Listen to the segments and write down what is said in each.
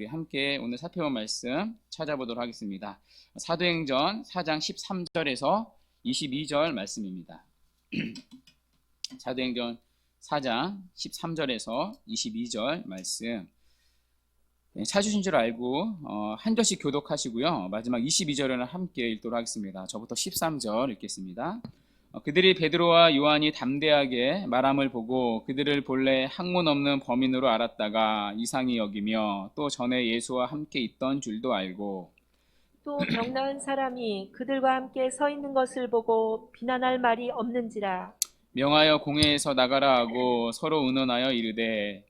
우리 함께 오늘 살펴본 말씀 찾아보도록 하겠습니다. 사도행전 4장 13절에서 22절 말씀입니다. 사도행전 4장 13절에서 22절 말씀 찾으신 줄 알고 한 절씩 교독하시고요. 마지막 22절에는 함께 읽도록 하겠습니다. 저부터 13절 읽겠습니다. 그들이 베드로와 요한이 담대하게 말함을 보고 그들을 본래 학문 없는 범인으로 알았다가 이상히 여기며 또 전에 예수와 함께 있던 줄도 알고 또 병나은 사람이 그들과 함께 서 있는 것을 보고 비난할 말이 없는지라. 명하여 공회에서 나가라 하고 서로 의논하여 이르되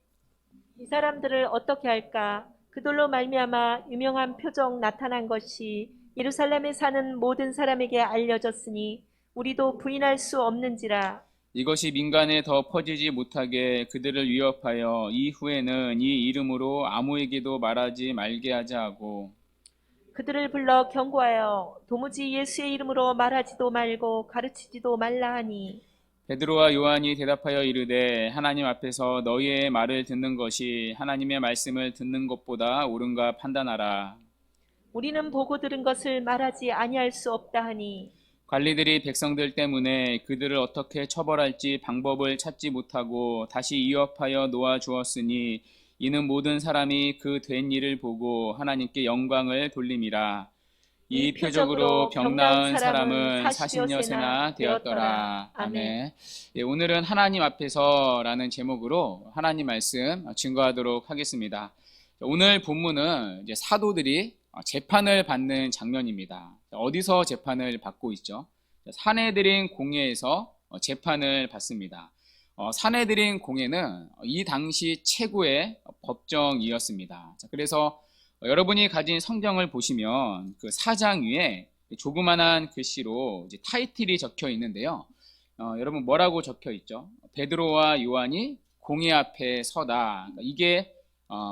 이 사람들을 어떻게 할까? 그들로 말미암아 유명한 표적 나타난 것이 예루살렘에 사는 모든 사람에게 알려졌으니 우리도 부인할 수 없는지라. 이것이 민간에 더 퍼지지 못하게 그들을 위협하여 이후에는 이 이름으로 아무에게도 말하지 말게 하자 하고 그들을 불러 경고하여 도무지 예수의 이름으로 말하지도 말고 가르치지도 말라 하니 베드로와 요한이 대답하여 이르되 하나님 앞에서 너희의 말을 듣는 것이 하나님의 말씀을 듣는 것보다 옳은가 판단하라. 우리는 보고 들은 것을 말하지 아니할 수 없다 하니 관리들이 백성들 때문에 그들을 어떻게 처벌할지 방법을 찾지 못하고 다시 위협하여 놓아 주었으니 이는 모든 사람이 그 된 일을 보고 하나님께 영광을 돌림이라. 이 표적으로 병 나은 사람은 40여 세나 되었더라. 아멘. 오늘은 하나님 앞에서라는 제목으로 하나님 말씀 증거하도록 하겠습니다. 오늘 본문은 이제 사도들이 재판을 받는 장면입니다. 어디서 재판을 받고 있죠? 사내들인 공회에서 재판을 받습니다. 사내들인 공회는 이 당시 최고의 법정이었습니다. 그래서 여러분이 가진 성경을 보시면 그 4장 위에 조그만한 글씨로 이제 타이틀이 적혀 있는데요. 여러분 뭐라고 적혀 있죠? 베드로와 요한이 공회 앞에 서다. 이게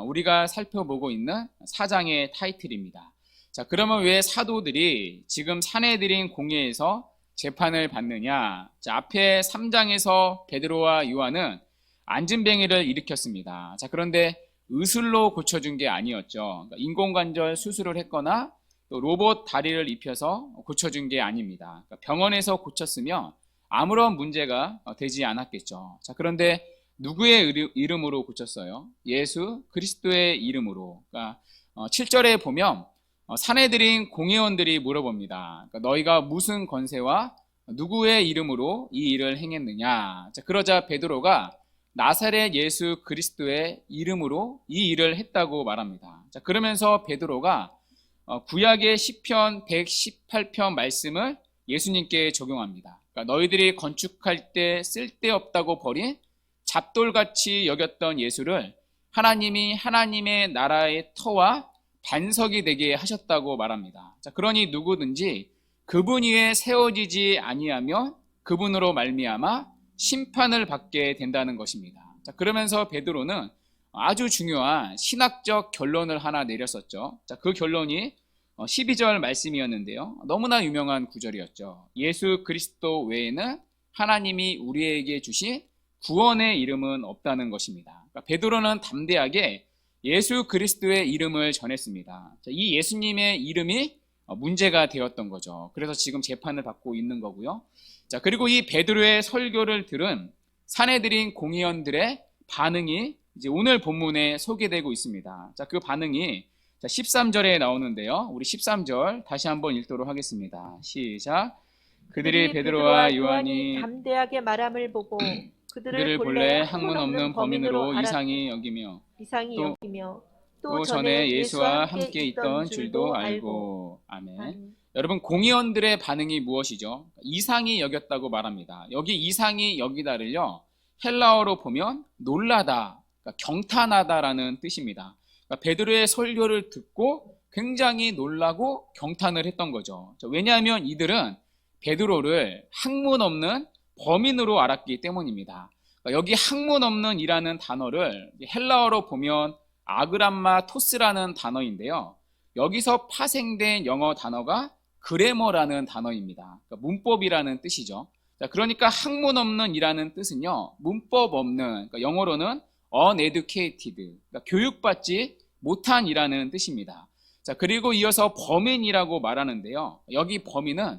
우리가 살펴보고 있는 4장의 타이틀입니다. 자, 그러면 왜 사도들이 지금 사내들인 공회에서 재판을 받느냐? 자, 앞에 3장에서 베드로와 요한은 안진뱅이를 일으켰습니다. 자, 그런데 의술로 고쳐준 게 아니었죠. 그러니까 인공관절 수술을 했거나 또 로봇 다리를 입혀서 고쳐준 게 아닙니다. 그러니까 병원에서 고쳤으면 아무런 문제가 되지 않았겠죠. 자, 그런데 누구의 이름으로 고쳤어요? 예수 그리스도의 이름으로. 그러니까 7절에 보면 사내들인 공회원들이 물어봅니다. 그러니까 너희가 무슨 권세와 누구의 이름으로 이 일을 행했느냐? 자, 그러자 베드로가 나사렛 예수 그리스도의 이름으로 이 일을 했다고 말합니다. 자, 그러면서 베드로가 구약의 시편 118편 말씀을 예수님께 적용합니다. 그러니까 너희들이 건축할 때 쓸데없다고 버린 잡돌같이 여겼던 예수를 하나님이 하나님의 나라의 터와 반석이 되게 하셨다고 말합니다. 자, 그러니 누구든지 그분 위에 세워지지 아니하면 그분으로 말미암아 심판을 받게 된다는 것입니다. 자, 그러면서 베드로는 아주 중요한 신학적 결론을 하나 내렸었죠. 자, 그 결론이 12절 말씀이었는데요. 너무나 유명한 구절이었죠. 예수 그리스도 외에는 하나님이 우리에게 주신 구원의 이름은 없다는 것입니다. 그러니까 베드로는 담대하게 예수 그리스도의 이름을 전했습니다. 자, 이 예수님의 이름이 문제가 되었던 거죠. 그래서 지금 재판을 받고 있는 거고요. 자, 그리고 이 베드로의 설교를 들은 사내들인 공의원들의 반응이 이제 오늘 본문에 소개되고 있습니다. 자, 그 반응이 13절에 나오는데요. 우리 13절 다시 한번 읽도록 하겠습니다. 시작. 그들이 베드로와 요한이 담대하게 말함을 보고 그들을 본래 학문 없는 범인으로 이상히 여기며 또 전에 예수와 함께 있던 줄도 알고. 아멘. 여러분, 공의원들의 반응이 무엇이죠? 이상히 여겼다고 말합니다. 여기 이상히 여기다를요, 헬라어로 보면 놀라다, 그러니까 경탄하다라는 뜻입니다. 그러니까 베드로의 설교를 듣고 굉장히 놀라고 경탄을 했던 거죠. 왜냐하면 이들은 베드로를 학문 없는 범인으로 알았기 때문입니다. 그러니까 여기 학문 없는 이라는 단어를 헬라어로 보면 아그람마토스라는 단어인데요. 여기서 파생된 영어 단어가 그래머라는 단어입니다. 그러니까 문법이라는 뜻이죠. 자, 그러니까 학문 없는 이라는 뜻은요, 문법 없는, 그러니까 영어로는 uneducated, 그러니까 교육받지 못한이라는 뜻입니다. 자, 그리고 이어서 범인이라고 말하는데요. 여기 범인은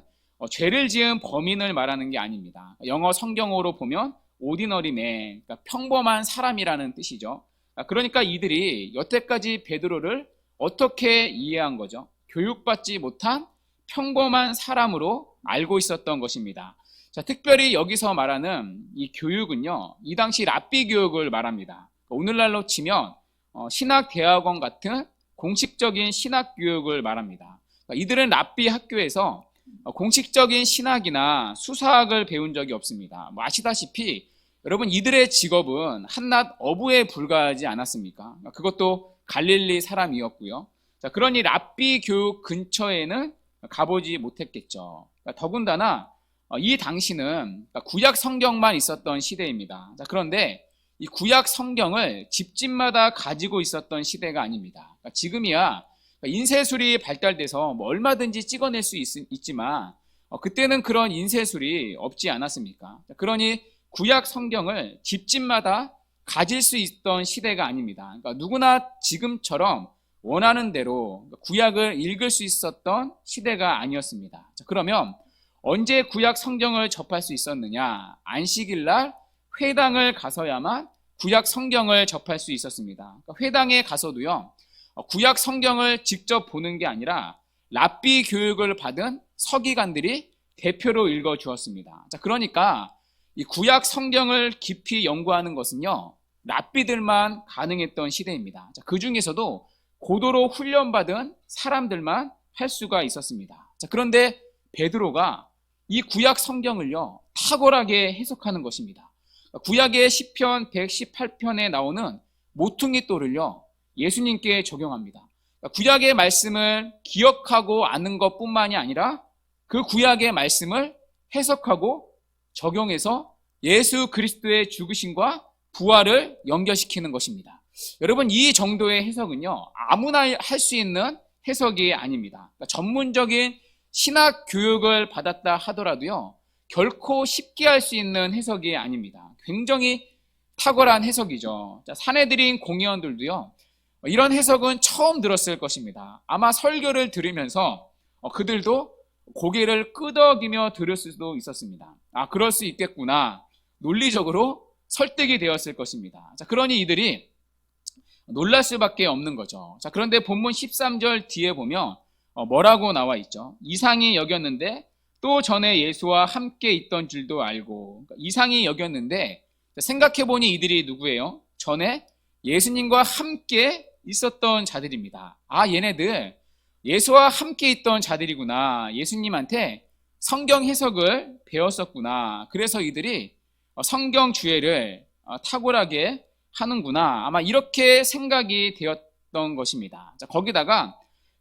죄를 지은 범인을 말하는 게 아닙니다. 영어 성경어로 보면 ordinary man, 그러니까 평범한 사람이라는 뜻이죠. 그러니까 이들이 여태까지 베드로를 어떻게 이해한 거죠? 교육받지 못한 평범한 사람으로 알고 있었던 것입니다. 자, 특별히 여기서 말하는 이 교육은요, 이 당시 랍비 교육을 말합니다. 오늘날로 치면 신학대학원 같은 공식적인 신학 교육을 말합니다. 이들은 랍비 학교에서 공식적인 신학이나 수사학을 배운 적이 없습니다. 아시다시피 여러분, 이들의 직업은 한낱 어부에 불과하지 않았습니까? 그것도 갈릴리 사람이었고요. 자, 그러니 랍비 교육 근처에는 가보지 못했겠죠. 더군다나 이 당시는 구약 성경만 있었던 시대입니다. 자, 그런데 이 구약 성경을 집집마다 가지고 있었던 시대가 아닙니다. 지금이야 인쇄술이 발달돼서 얼마든지 찍어낼 수 있지만 그때는 그런 인쇄술이 없지 않았습니까? 그러니 구약 성경을 집집마다 가질 수 있던 시대가 아닙니다. 그러니까 누구나 지금처럼 원하는 대로 구약을 읽을 수 있었던 시대가 아니었습니다. 자, 그러면 언제 구약 성경을 접할 수 있었느냐? 안식일 날 회당을 가서야만 구약 성경을 접할 수 있었습니다. 그러니까 회당에 가서도요, 구약 성경을 직접 보는 게 아니라 랍비 교육을 받은 서기관들이 대표로 읽어 주었습니다. 자, 그러니까 이 구약 성경을 깊이 연구하는 것은요, 랍비들만 가능했던 시대입니다. 자, 그 중에서도 고도로 훈련받은 사람들만 할 수가 있었습니다. 자, 그런데 베드로가 이 구약 성경을요, 탁월하게 해석하는 것입니다. 구약의 시편 118편에 나오는 모퉁이 돌을요, 예수님께 적용합니다. 구약의 말씀을 기억하고 아는 것뿐만이 아니라 그 구약의 말씀을 해석하고 적용해서 예수 그리스도의 죽으심과 부활을 연결시키는 것입니다. 여러분, 이 정도의 해석은요, 아무나 할 수 있는 해석이 아닙니다. 그러니까 전문적인 신학 교육을 받았다 하더라도요, 결코 쉽게 할 수 있는 해석이 아닙니다. 굉장히 탁월한 해석이죠. 자, 사내들인 공의원들도요, 이런 해석은 처음 들었을 것입니다. 아마 설교를 들으면서 그들도 고개를 끄덕이며 들을 수도 있었습니다. 아, 그럴 수 있겠구나. 논리적으로 설득이 되었을 것입니다. 자, 그러니 이들이 놀랄 수밖에 없는 거죠. 자, 그런데 본문 13절 뒤에 보면 뭐라고 나와 있죠? 이상히 여겼는데 또 전에 예수와 함께 있던 줄도 알고. 그러니까 이상히 여겼는데 생각해보니 이들이 누구예요? 전에 예수님과 함께 있었던 자들입니다. 아, 얘네들 예수와 함께 있던 자들이구나. 예수님한테 성경 해석을 배웠었구나. 그래서 이들이 성경 주해를 탁월하게 하는구나. 아마 이렇게 생각이 되었던 것입니다. 자, 거기다가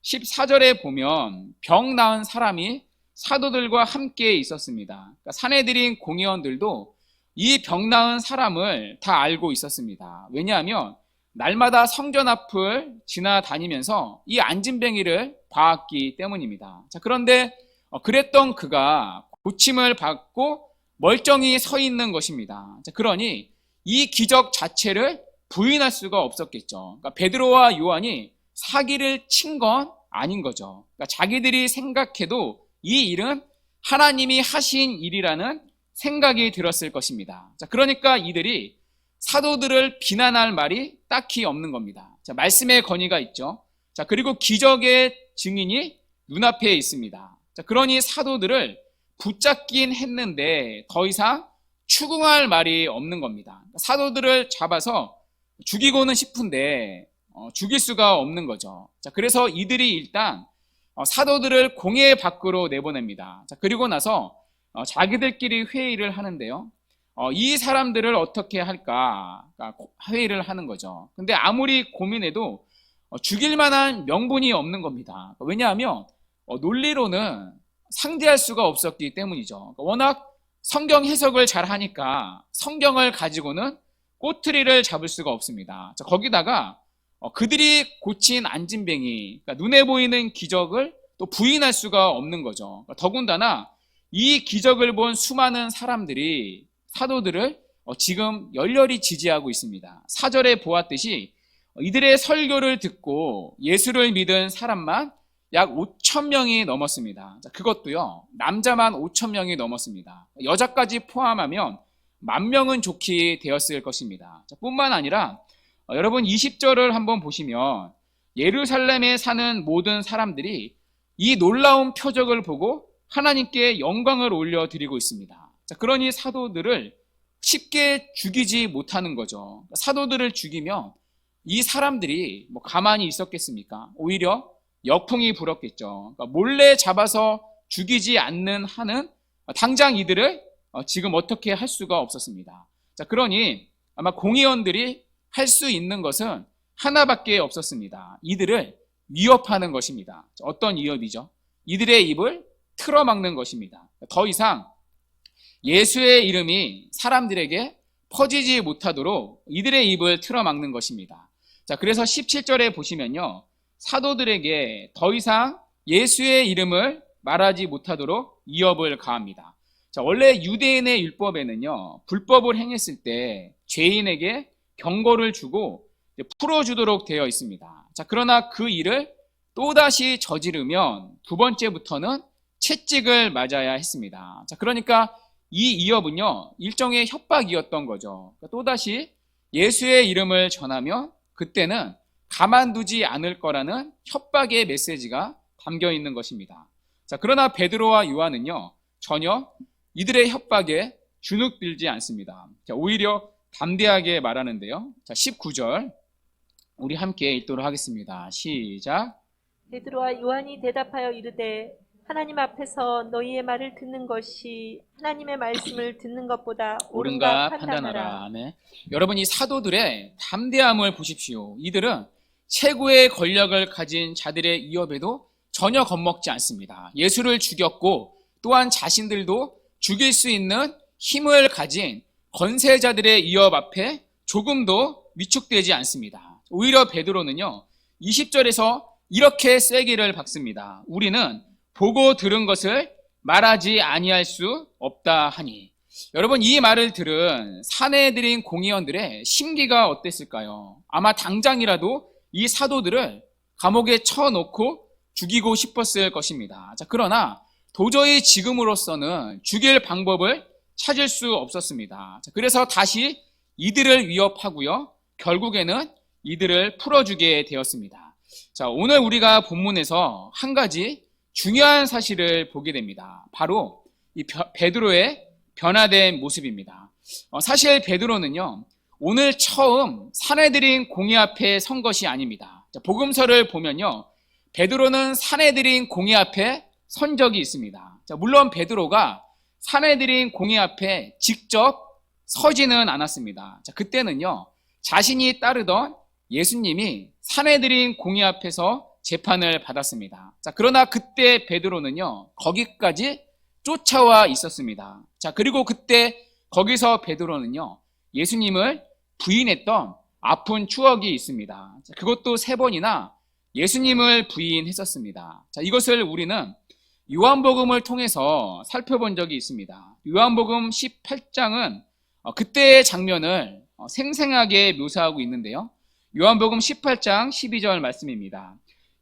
14절에 보면 병 나은 사람이 사도들과 함께 있었습니다. 그러니까 사내들인 공의원들도 이 병 나은 사람을 다 알고 있었습니다. 왜냐하면 날마다 성전 앞을 지나다니면서 이 안진뱅이를 봐왔기 때문입니다. 자, 그런데 그랬던 그가 고침을 받고 멀쩡히 서 있는 것입니다. 자, 그러니 이 기적 자체를 부인할 수가 없었겠죠. 그러니까 베드로와 요한이 사기를 친 건 아닌 거죠. 그러니까 자기들이 생각해도 이 일은 하나님이 하신 일이라는 생각이 들었을 것입니다. 자, 그러니까 이들이 사도들을 비난할 말이 딱히 없는 겁니다. 자, 말씀의 권위가 있죠. 자, 그리고 기적의 증인이 눈앞에 있습니다. 자, 그러니 사도들을 붙잡긴 했는데 더 이상 추궁할 말이 없는 겁니다. 사도들을 잡아서 죽이고는 싶은데 죽일 수가 없는 거죠. 자, 그래서 이들이 일단 사도들을 공회 밖으로 내보냅니다. 자, 그리고 나서 자기들끼리 회의를 하는데요. 이 사람들을 어떻게 할까 회의를 하는 거죠. 근데 아무리 고민해도 죽일 만한 명분이 없는 겁니다. 왜냐하면 논리로는 상대할 수가 없었기 때문이죠. 워낙 성경 해석을 잘 하니까 성경을 가지고는 꼬투리를 잡을 수가 없습니다. 자, 거기다가 그들이 고친 안진뱅이, 그러니까 눈에 보이는 기적을 또 부인할 수가 없는 거죠. 더군다나 이 기적을 본 수많은 사람들이 사도들을 지금 열렬히 지지하고 있습니다. 4절에 보았듯이 이들의 설교를 듣고 예수를 믿은 사람만 약 5천 명이 넘었습니다. 그것도요, 남자만 5천 명이 넘었습니다. 여자까지 포함하면 10,000명은 좋게 되었을 것입니다. 뿐만 아니라 여러분 20절을 한번 보시면 예루살렘에 사는 모든 사람들이 이 놀라운 표적을 보고 하나님께 영광을 올려드리고 있습니다. 그러니 사도들을 쉽게 죽이지 못하는 거죠. 사도들을 죽이면 이 사람들이 가만히 있었겠습니까? 오히려 역풍이 불었겠죠. 그러니까 몰래 잡아서 죽이지 않는 한은 당장 이들을 지금 어떻게 할 수가 없었습니다. 그러니 아마 공의원들이 할 수 있는 것은 하나밖에 없었습니다. 이들을 위협하는 것입니다. 어떤 위협이죠? 이들의 입을 틀어막는 것입니다. 더 이상 예수의 이름이 사람들에게 퍼지지 못하도록 이들의 입을 틀어막는 것입니다. 그래서 17절에 보시면요, 사도들에게 더 이상 예수의 이름을 말하지 못하도록 위협을 가합니다. 원래 유대인의 율법에는요, 불법을 행했을 때 죄인에게 경고를 주고 풀어주도록 되어 있습니다. 그러나 그 일을 또다시 저지르면 두 번째부터는 채찍을 맞아야 했습니다. 그러니까 이 위협은요, 일종의 협박이었던 거죠. 또다시 예수의 이름을 전하면 그때는 가만두지 않을 거라는 협박의 메시지가 담겨 있는 것입니다. 그러나 베드로와 요한은요, 전혀 이들의 협박에 주눅들지 않습니다. 오히려 담대하게 말하는데요. 19절 우리 함께 읽도록 하겠습니다. 시작. 베드로와 요한이 대답하여 이르되 하나님 앞에서 너희의 말을 듣는 것이 하나님의 말씀을 듣는 것보다 옳은가 판단하라. 아멘. 여러분, 이 사도들의 담대함을 보십시오. 이들은 최고의 권력을 가진 자들의 위협에도 전혀 겁먹지 않습니다. 예수를 죽였고 또한 자신들도 죽일 수 있는 힘을 가진 권세자들의 위협 앞에 조금도 위축되지 않습니다. 오히려 베드로는요, 20절에서 이렇게 쐐기를 박습니다. 우리는 보고 들은 것을 말하지 아니할 수 없다 하니. 여러분, 이 말을 들은 사내들인 공의원들의 심기가 어땠을까요? 아마 당장이라도 이 사도들을 감옥에 쳐놓고 죽이고 싶었을 것입니다. 그러나 도저히 지금으로서는 죽일 방법을 찾을 수 없었습니다. 그래서 다시 이들을 위협하고요, 결국에는 이들을 풀어주게 되었습니다. 오늘 우리가 본문에서 한 가지 중요한 사실을 보게 됩니다. 바로 이 베드로의 변화된 모습입니다. 사실 베드로는요, 오늘 처음 사내들인 공의 앞에 선 것이 아닙니다. 복음서를 보면요, 베드로는 사내들인 공의 앞에 선 적이 있습니다. 물론 베드로가 사내들인 공의 앞에 직접 서지는 않았습니다. 그때는요, 자신이 따르던 예수님이 사내들인 공의 앞에서 재판을 받았습니다. 그러나 그때 베드로는요, 거기까지 쫓아와 있었습니다. 그리고 그때 거기서 베드로는요, 예수님을 부인했던 아픈 추억이 있습니다. 그것도 3번이나 예수님을 부인했었습니다. 이것을 우리는 요한복음을 통해서 살펴본 적이 있습니다. 요한복음 18장은 그때의 장면을 생생하게 묘사하고 있는데요. 요한복음 18장 12절 말씀입니다.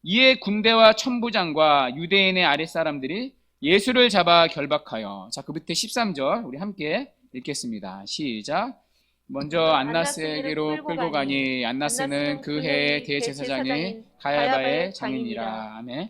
이에 군대와 천부장과 유대인의 아랫사람들이 예수를 잡아 결박하여. 그 밑에 13절 우리 함께 읽겠습니다. 시작. 먼저 안나스에게로 끌고 가니 안나스는 그 해의 대제사장인 가야바의 장인이라. 아멘.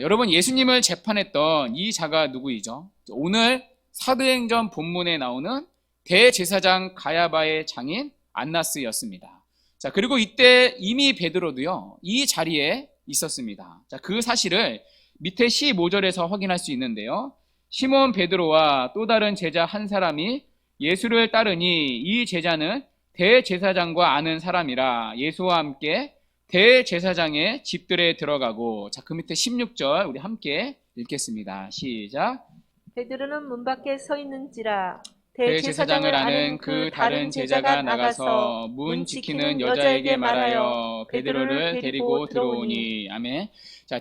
여러분, 예수님을 재판했던 이 자가 누구이죠? 오늘 사도행전 본문에 나오는 대제사장 가야바의 장인 안나스였습니다. 그리고 이때 이미 베드로도요, 이 자리에 있었습니다. 그 사실을 밑에 15절에서 확인할 수 있는데요. 시몬 베드로와 또 다른 제자 한 사람이 예수를 따르니 이 제자는 대제사장과 아는 사람이라 예수와 함께 대제사장의 집들에 들어가고. 그 밑에 16절 우리 함께 읽겠습니다. 시작. 베드로는 문 밖에 서 있는지라 대제사장을 아는 그 다른 제자가 나가서 문 지키는 여자에게 말하여 베드로를 데리고 들어오니. 아멘.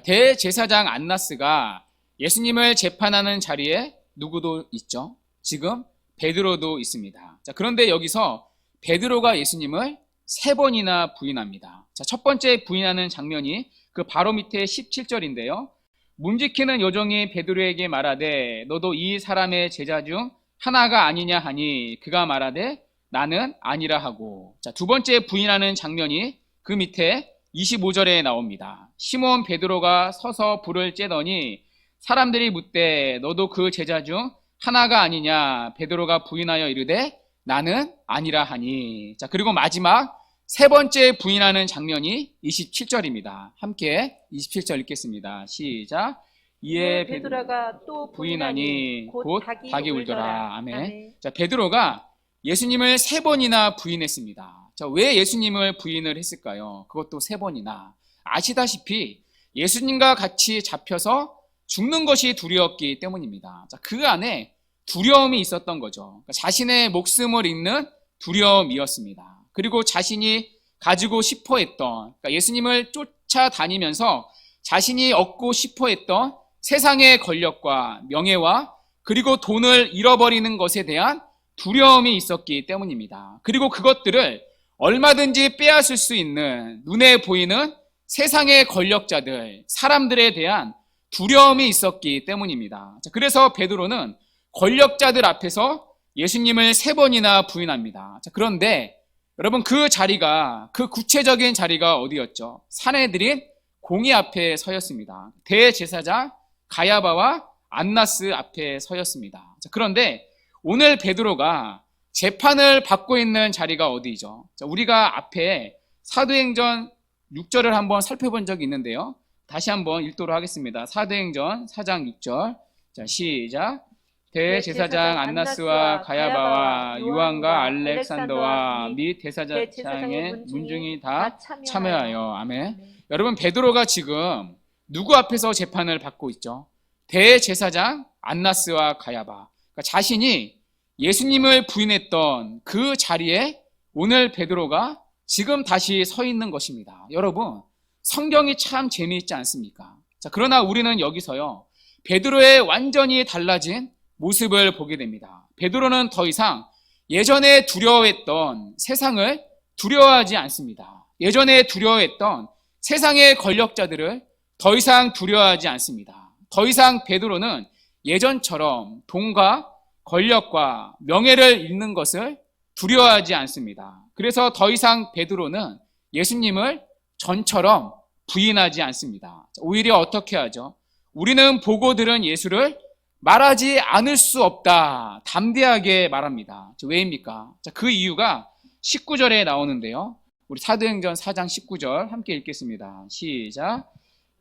대제사장 안나스가 예수님을 재판하는 자리에 누구도 있죠? 지금 베드로도 있습니다. 그런데 여기서 베드로가 예수님을 3번이나 부인합니다. 자, 첫 번째 부인하는 장면이 그 바로 밑에 17절인데요. 문지키는 요정이 베드로에게 말하되 너도 이 사람의 제자 중 하나가 아니냐 하니 그가 말하되 나는 아니라 하고. 자, 두 번째 부인하는 장면이 그 밑에 25절에 나옵니다. 시몬 베드로가 서서 불을 쬐더니 사람들이 묻되 너도 그 제자 중 하나가 아니냐. 베드로가 부인하여 이르되 나는 아니라 하니. 자, 그리고 마지막 세 번째 부인하는 장면이 27절입니다. 함께 27절 읽겠습니다. 시작. 이에 베드로가 또 부인하니 곧 닭이 울더라. 아멘. 아멘. 자, 베드로가 예수님을 3번이나 부인했습니다. 자, 왜 예수님을 부인을 했을까요? 그것도 3번이나. 아시다시피 예수님과 같이 잡혀서 죽는 것이 두려웠기 때문입니다. 자, 그 안에 두려움이 있었던 거죠. 그러니까 자신의 목숨을 잃는 두려움이었습니다. 그리고 자신이 가지고 싶어 했던, 그러니까 예수님을 쫓아다니면서 자신이 얻고 싶어 했던 세상의 권력과 명예와 그리고 돈을 잃어버리는 것에 대한 두려움이 있었기 때문입니다. 그리고 그것들을 얼마든지 빼앗을 수 있는 눈에 보이는 세상의 권력자들, 사람들에 대한 두려움이 있었기 때문입니다. 그래서 베드로는 권력자들 앞에서 예수님을 3번이나 부인합니다. 그런데 여러분, 그 자리가, 그 구체적인 자리가 어디였죠? 산헤드린 공의 앞에 서였습니다. 대제사장 가야바와 안나스 앞에 서였습니다. 그런데 오늘 베드로가 재판을 받고 있는 자리가 어디죠? 우리가 앞에 사도행전 6절을 한번 살펴본 적이 있는데요. 다시 한번 읽도록 하겠습니다. 사도행전 4장 6절. 자, 시작. 대제사장 안나스와 가야바와 요한과 알렉산더와 및 대제사장의 문중이 다 참여하여. 아멘. 여러분, 베드로가 지금 누구 앞에서 재판을 받고 있죠? 대제사장 안나스와 가야바. 그러니까 자신이 예수님을 부인했던 그 자리에 오늘 베드로가 지금 다시 서 있는 것입니다. 여러분, 성경이 참 재미있지 않습니까? 자, 그러나 우리는 여기서요, 베드로의 완전히 달라진 모습을 보게 됩니다. 베드로는 더 이상 예전에 두려워했던 세상을 두려워하지 않습니다. 예전에 두려워했던 세상의 권력자들을 더 이상 두려워하지 않습니다. 더 이상 베드로는 예전처럼 돈과 권력과 명예를 잃는 것을 두려워하지 않습니다. 그래서 더 이상 베드로는 예수님을 전처럼 부인하지 않습니다. 오히려 어떻게 하죠? 우리는 보고 들은 예수를 말하지 않을 수 없다. 담대하게 말합니다. 왜입니까? 그 이유가 19절에 나오는데요. 우리 사도행전 4장 19절 함께 읽겠습니다. 시작.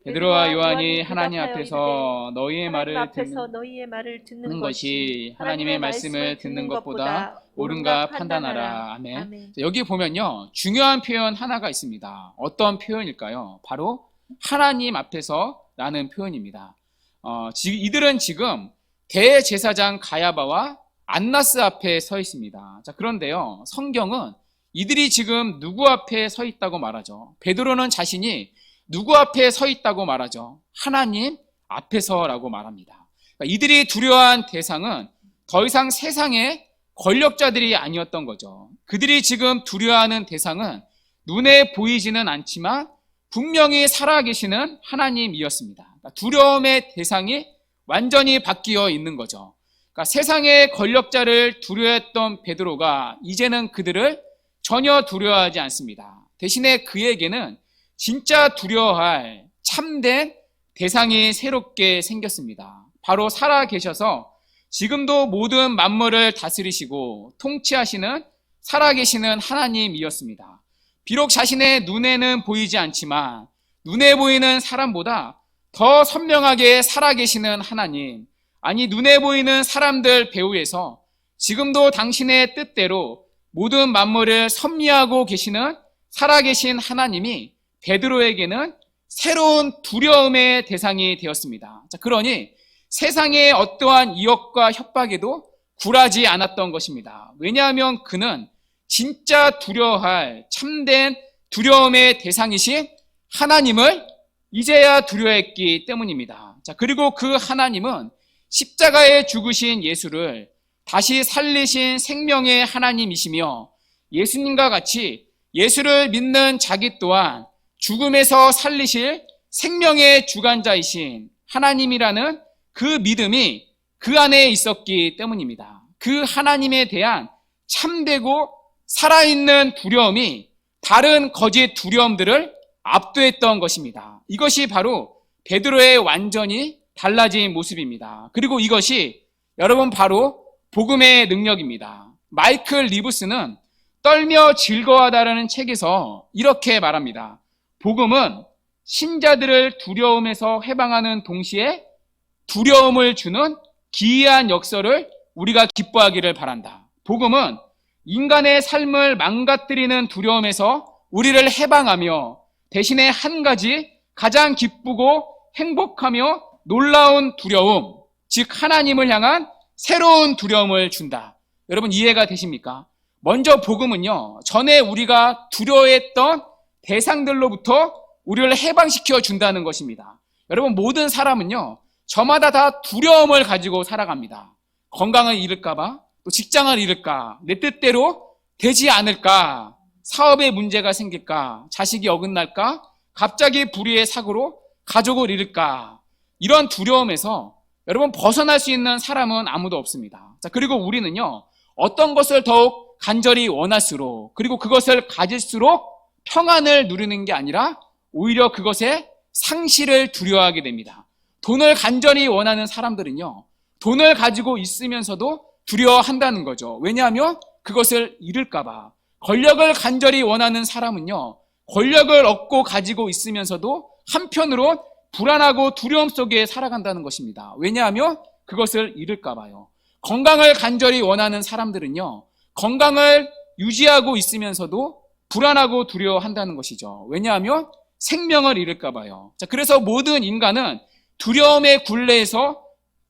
베드로와 요한이 하나님 앞에서 너희의 말을 듣는 것이 하나님의 말씀을 듣는 것보다 옳은가 판단하라. 아멘. 여기 보면요, 중요한 표현 하나가 있습니다. 어떤 표현일까요? 바로 하나님 앞에서 라는 표현입니다. 이들은 지금 대제사장 가야바와 안나스 앞에 서 있습니다. 자, 그런데요, 성경은 이들이 지금 누구 앞에 서 있다고 말하죠? 베드로는 자신이 누구 앞에 서 있다고 말하죠? 하나님 앞에서라고 말합니다. 그러니까 이들이 두려워한 대상은 더 이상 세상의 권력자들이 아니었던 거죠. 그들이 지금 두려워하는 대상은 눈에 보이지는 않지만 분명히 살아계시는 하나님이었습니다. 그러니까 두려움의 대상이 완전히 바뀌어 있는 거죠. 그러니까 세상의 권력자를 두려워했던 베드로가 이제는 그들을 전혀 두려워하지 않습니다. 대신에 그에게는 진짜 두려워할 참된 대상이 새롭게 생겼습니다. 바로 살아계셔서 지금도 모든 만물을 다스리시고 통치하시는 살아계시는 하나님이었습니다. 비록 자신의 눈에는 보이지 않지만 눈에 보이는 사람보다 더 선명하게 살아계시는 하나님, 아니 눈에 보이는 사람들 배후에서 지금도 당신의 뜻대로 모든 만물을 섭리하고 계시는 살아계신 하나님이 베드로에게는 새로운 두려움의 대상이 되었습니다. 자, 그러니 세상의 어떠한 이역과 협박에도 굴하지 않았던 것입니다. 왜냐하면 그는 진짜 두려워할 참된 두려움의 대상이신 하나님을 이제야 두려워했기 때문입니다. 자, 그리고 그 하나님은 십자가에 죽으신 예수를 다시 살리신 생명의 하나님이시며 예수님과 같이 예수를 믿는 자기 또한 죽음에서 살리실 생명의 주관자이신 하나님이라는 그 믿음이 그 안에 있었기 때문입니다. 그 하나님에 대한 참되고 살아있는 두려움이 다른 거짓 두려움들을 압도했던 것입니다. 이것이 바로 베드로의 완전히 달라진 모습입니다. 그리고 이것이 여러분 바로 복음의 능력입니다. 마이클 리브스는 떨며 즐거워하다라는 책에서 이렇게 말합니다. 복음은 신자들을 두려움에서 해방하는 동시에 두려움을 주는 기이한 역사를 우리가 기뻐하기를 바란다. 복음은 인간의 삶을 망가뜨리는 두려움에서 우리를 해방하며 대신에 한 가지 가장 기쁘고 행복하며 놀라운 두려움, 즉 하나님을 향한 새로운 두려움을 준다. 여러분 이해가 되십니까? 먼저 복음은요, 전에 우리가 두려워했던 대상들로부터 우리를 해방시켜 준다는 것입니다. 여러분 모든 사람은요, 저마다 다 두려움을 가지고 살아갑니다. 건강을 잃을까봐, 또 직장을 잃을까, 내 뜻대로 되지 않을까, 사업에 문제가 생길까, 자식이 어긋날까, 갑자기 불의의 사고로 가족을 잃을까, 이런 두려움에서 여러분 벗어날 수 있는 사람은 아무도 없습니다. 자, 그리고 우리는요, 어떤 것을 더욱 간절히 원할수록, 그리고 그것을 가질수록 평안을 누리는 게 아니라 오히려 그것의 상실을 두려워하게 됩니다. 돈을 간절히 원하는 사람들은요, 돈을 가지고 있으면서도 두려워한다는 거죠. 왜냐하면 그것을 잃을까봐. 권력을 간절히 원하는 사람은요, 권력을 얻고 가지고 있으면서도 한편으론 불안하고 두려움 속에 살아간다는 것입니다. 왜냐하면 그것을 잃을까봐요. 건강을 간절히 원하는 사람들은요, 건강을 유지하고 있으면서도 불안하고 두려워한다는 것이죠. 왜냐하면 생명을 잃을까봐요. 자, 그래서 모든 인간은 두려움의 굴레에서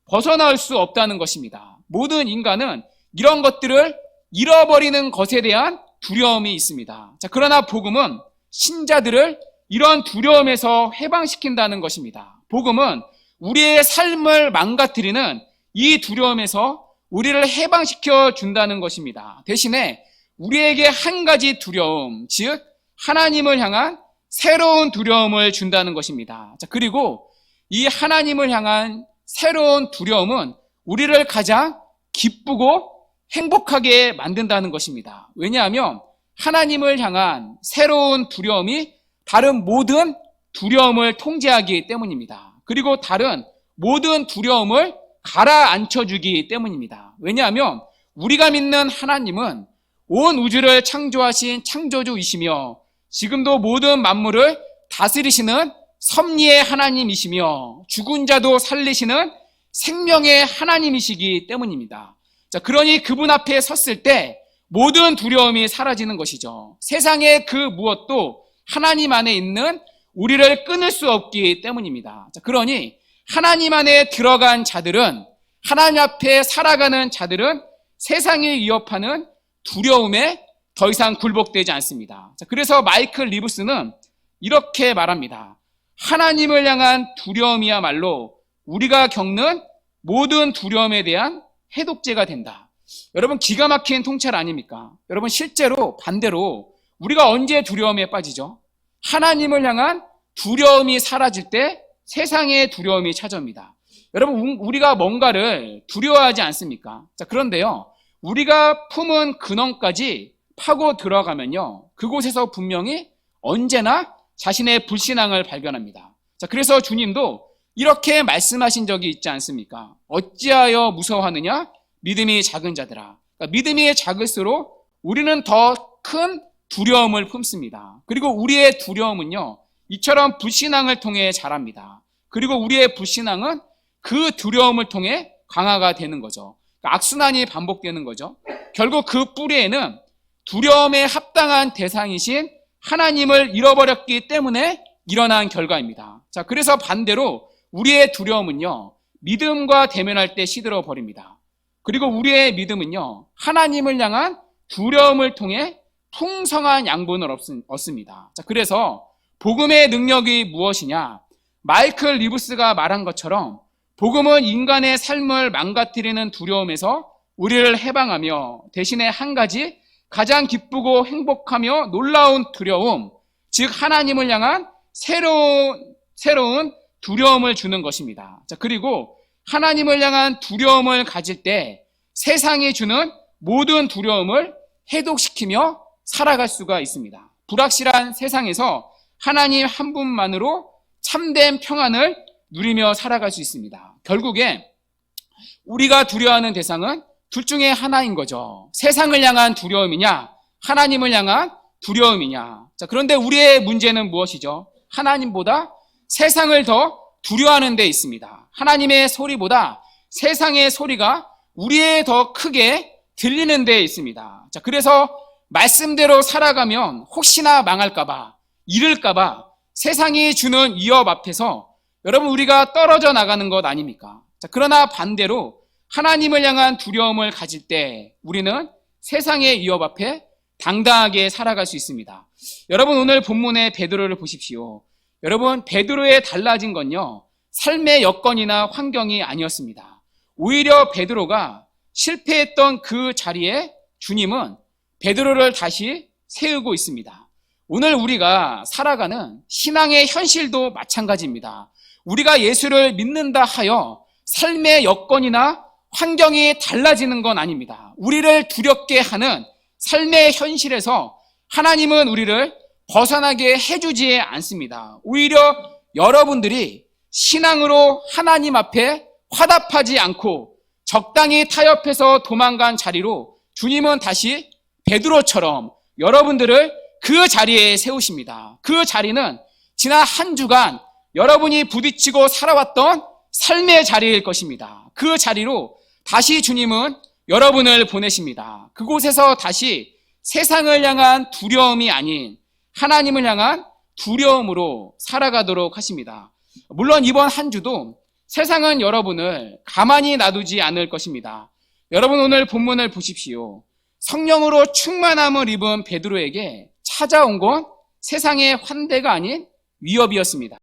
벗어날 수 없다는 것입니다. 모든 인간은 이런 것들을 잃어버리는 것에 대한 두려움이 있습니다. 자, 그러나 복음은 신자들을 이런 두려움에서 해방시킨다는 것입니다. 복음은 우리의 삶을 망가뜨리는 이 두려움에서 우리를 해방시켜 준다는 것입니다. 대신에 우리에게 한 가지 두려움, 즉 하나님을 향한 새로운 두려움을 준다는 것입니다. 자, 그리고 이 하나님을 향한 새로운 두려움은 우리를 가장 기쁘고 행복하게 만든다는 것입니다. 왜냐하면 하나님을 향한 새로운 두려움이 다른 모든 두려움을 통제하기 때문입니다. 그리고 다른 모든 두려움을 가라앉혀주기 때문입니다. 왜냐하면 우리가 믿는 하나님은 온 우주를 창조하신 창조주이시며 지금도 모든 만물을 다스리시는 섭리의 하나님이시며 죽은 자도 살리시는 생명의 하나님이시기 때문입니다. 자, 그러니 그분 앞에 섰을 때 모든 두려움이 사라지는 것이죠. 세상의 그 무엇도 하나님 안에 있는 우리를 끊을 수 없기 때문입니다. 자, 그러니 하나님 안에 들어간 자들은, 하나님 앞에 살아가는 자들은 세상이 위협하는 두려움에 더 이상 굴복되지 않습니다. 자, 그래서 마이클 리브스는 이렇게 말합니다. 하나님을 향한 두려움이야말로 우리가 겪는 모든 두려움에 대한 해독제가 된다. 여러분 기가 막힌 통찰 아닙니까? 여러분 실제로 반대로 우리가 언제 두려움에 빠지죠? 하나님을 향한 두려움이 사라질 때 세상의 두려움이 찾아옵니다. 여러분 우리가 뭔가를 두려워하지 않습니까? 자, 그런데요, 우리가 품은 근원까지 파고 들어가면요, 그곳에서 분명히 언제나 자신의 불신앙을 발견합니다. 자, 그래서 주님도 이렇게 말씀하신 적이 있지 않습니까? 어찌하여 무서워하느냐? 믿음이 작은 자들아. 그러니까 믿음이 작을수록 우리는 더 큰 두려움을 품습니다. 그리고 우리의 두려움은요, 이처럼 불신앙을 통해 자랍니다. 그리고 우리의 불신앙은 그 두려움을 통해 강화가 되는 거죠. 그러니까 악순환이 반복되는 거죠. 결국 그 뿌리에는 두려움에 합당한 대상이신 하나님을 잃어버렸기 때문에 일어난 결과입니다. 자, 그래서 반대로 우리의 두려움은요, 믿음과 대면할 때 시들어 버립니다. 그리고 우리의 믿음은요, 하나님을 향한 두려움을 통해 풍성한 양분을 얻습니다. 자, 그래서 복음의 능력이 무엇이냐? 마이클 리브스가 말한 것처럼 복음은 인간의 삶을 망가뜨리는 두려움에서 우리를 해방하며 대신에 한 가지 가장 기쁘고 행복하며 놀라운 두려움, 즉 하나님을 향한 새로운 두려움을 주는 것입니다. 자, 그리고 하나님을 향한 두려움을 가질 때 세상이 주는 모든 두려움을 해독시키며 살아갈 수가 있습니다. 불확실한 세상에서 하나님 한 분만으로 참된 평안을 누리며 살아갈 수 있습니다. 결국에 우리가 두려워하는 대상은 둘 중에 하나인 거죠. 세상을 향한 두려움이냐, 하나님을 향한 두려움이냐. 자, 그런데 우리의 문제는 무엇이죠? 하나님보다 세상을 더 두려워하는 데 있습니다. 하나님의 소리보다 세상의 소리가 우리의 더 크게 들리는 데 있습니다. 자, 그래서 말씀대로 살아가면 혹시나 망할까봐, 잃을까봐 세상이 주는 위협 앞에서 여러분 우리가 떨어져 나가는 것 아닙니까? 자, 그러나 반대로 하나님을 향한 두려움을 가질 때 우리는 세상의 위협 앞에 당당하게 살아갈 수 있습니다. 여러분 오늘 본문의 베드로를 보십시오. 여러분 베드로의 달라진 건요, 삶의 여건이나 환경이 아니었습니다. 오히려 베드로가 실패했던 그 자리에 주님은 베드로를 다시 세우고 있습니다. 오늘 우리가 살아가는 신앙의 현실도 마찬가지입니다. 우리가 예수를 믿는다 하여 삶의 여건이나 환경이 달라지는 건 아닙니다. 우리를 두렵게 하는 삶의 현실에서 하나님은 우리를 벗어나게 해주지 않습니다. 오히려 여러분들이 신앙으로 하나님 앞에 화답하지 않고 적당히 타협해서 도망간 자리로 주님은 다시 베드로처럼 여러분들을 그 자리에 세우십니다. 그 자리는 지난 한 주간 여러분이 부딪히고 살아왔던 삶의 자리일 것입니다. 그 자리로 다시 주님은 여러분을 보내십니다. 그곳에서 다시 세상을 향한 두려움이 아닌 하나님을 향한 두려움으로 살아가도록 하십니다. 물론 이번 한 주도 세상은 여러분을 가만히 놔두지 않을 것입니다. 여러분 오늘 본문을 보십시오. 성령으로 충만함을 입은 베드로에게 찾아온 건 세상의 환대가 아닌 위협이었습니다.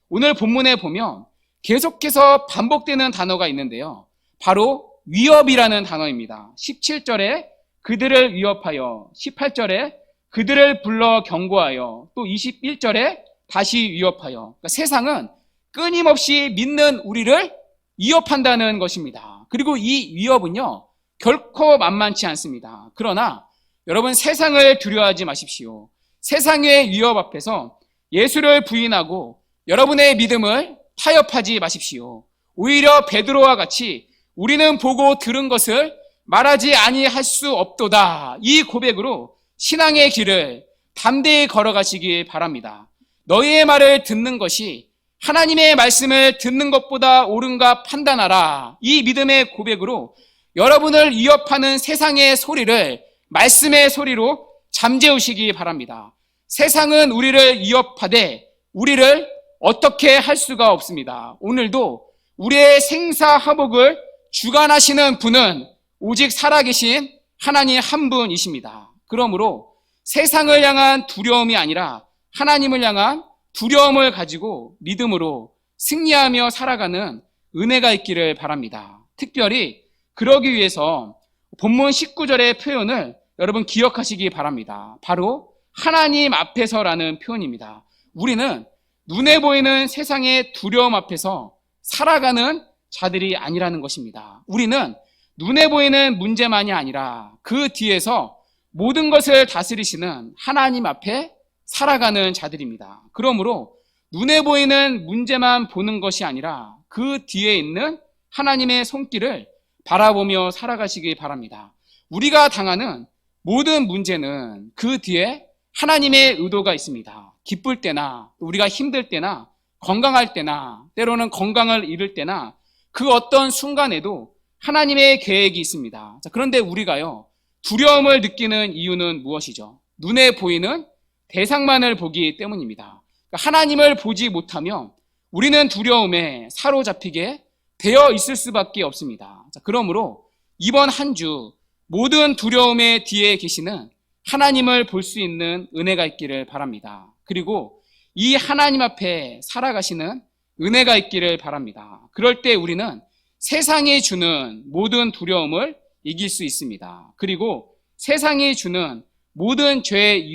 오늘 본문에 보면 계속해서 반복되는 단어가 있는데요. 바로 위협이라는 단어입니다. 17절에 그들을 위협하여, 18절에 그들을 불러 경고하여, 또 21절에 다시 위협하여. 그러니까 세상은 끊임없이 믿는 우리를 위협한다는 것입니다. 그리고 이 위협은요, 결코 만만치 않습니다. 그러나 여러분 세상을 두려워하지 마십시오. 세상의 위협 앞에서 예수를 부인하고 여러분의 믿음을 타협하지 마십시오. 오히려 베드로와 같이 우리는 보고 들은 것을 말하지 아니할 수 없도다. 이 고백으로 신앙의 길을 담대히 걸어가시기 바랍니다. 너희의 말을 듣는 것이 하나님의 말씀을 듣는 것보다 옳은가 판단하라. 이 믿음의 고백으로 여러분을 위협하는 세상의 소리를 말씀의 소리로 잠재우시기 바랍니다. 세상은 우리를 위협하되 우리를 어떻게 할 수가 없습니다. 오늘도 우리의 생사화복을 주관하시는 분은 오직 살아계신 하나님 한 분이십니다. 그러므로 세상을 향한 두려움이 아니라 하나님을 향한 두려움을 가지고 믿음으로 승리하며 살아가는 은혜가 있기를 바랍니다. 특별히 그러기 위해서 본문 19절의 표현을 여러분 기억하시기 바랍니다. 바로 하나님 앞에서라는 표현입니다. 우리는 눈에 보이는 세상의 두려움 앞에서 살아가는 자들이 아니라는 것입니다. 우리는 눈에 보이는 문제만이 아니라 그 뒤에서 모든 것을 다스리시는 하나님 앞에 살아가는 자들입니다. 그러므로 눈에 보이는 문제만 보는 것이 아니라 그 뒤에 있는 하나님의 손길을 바라보며 살아가시기 바랍니다. 우리가 당하는 모든 문제는 그 뒤에 하나님의 의도가 있습니다. 기쁠 때나 우리가 힘들 때나 건강할 때나 때로는 건강을 잃을 때나 그 어떤 순간에도 하나님의 계획이 있습니다. 자, 그런데 우리가요, 두려움을 느끼는 이유는 무엇이죠? 눈에 보이는 대상만을 보기 때문입니다. 그러니까 하나님을 보지 못하면 우리는 두려움에 사로잡히게 되어 있을 수밖에 없습니다. 자, 그러므로 이번 한 주 모든 두려움의 뒤에 계시는 하나님을 볼 수 있는 은혜가 있기를 바랍니다. 그리고 이 하나님 앞에 살아가시는 은혜가 있기를 바랍니다. 그럴 때 우리는 세상이 주는 모든 두려움을 이길 수 있습니다. 그리고 세상이 주는 모든 죄의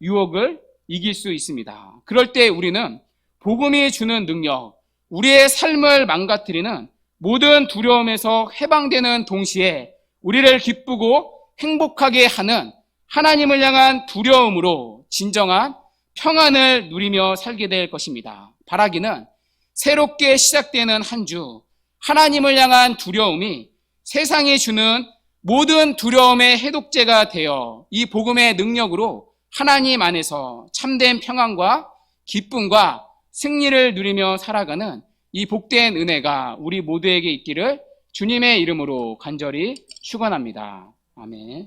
유혹을 이길 수 있습니다. 그럴 때 우리는 복음이 주는 능력, 우리의 삶을 망가뜨리는 모든 두려움에서 해방되는 동시에 우리를 기쁘고 행복하게 하는 하나님을 향한 두려움으로 진정한 평안을 누리며 살게 될 것입니다. 바라기는 새롭게 시작되는 한 주, 하나님을 향한 두려움이 세상이 주는 모든 두려움의 해독제가 되어 이 복음의 능력으로 하나님 안에서 참된 평안과 기쁨과 승리를 누리며 살아가는 이 복된 은혜가 우리 모두에게 있기를 주님의 이름으로 간절히 축원합니다. 아멘.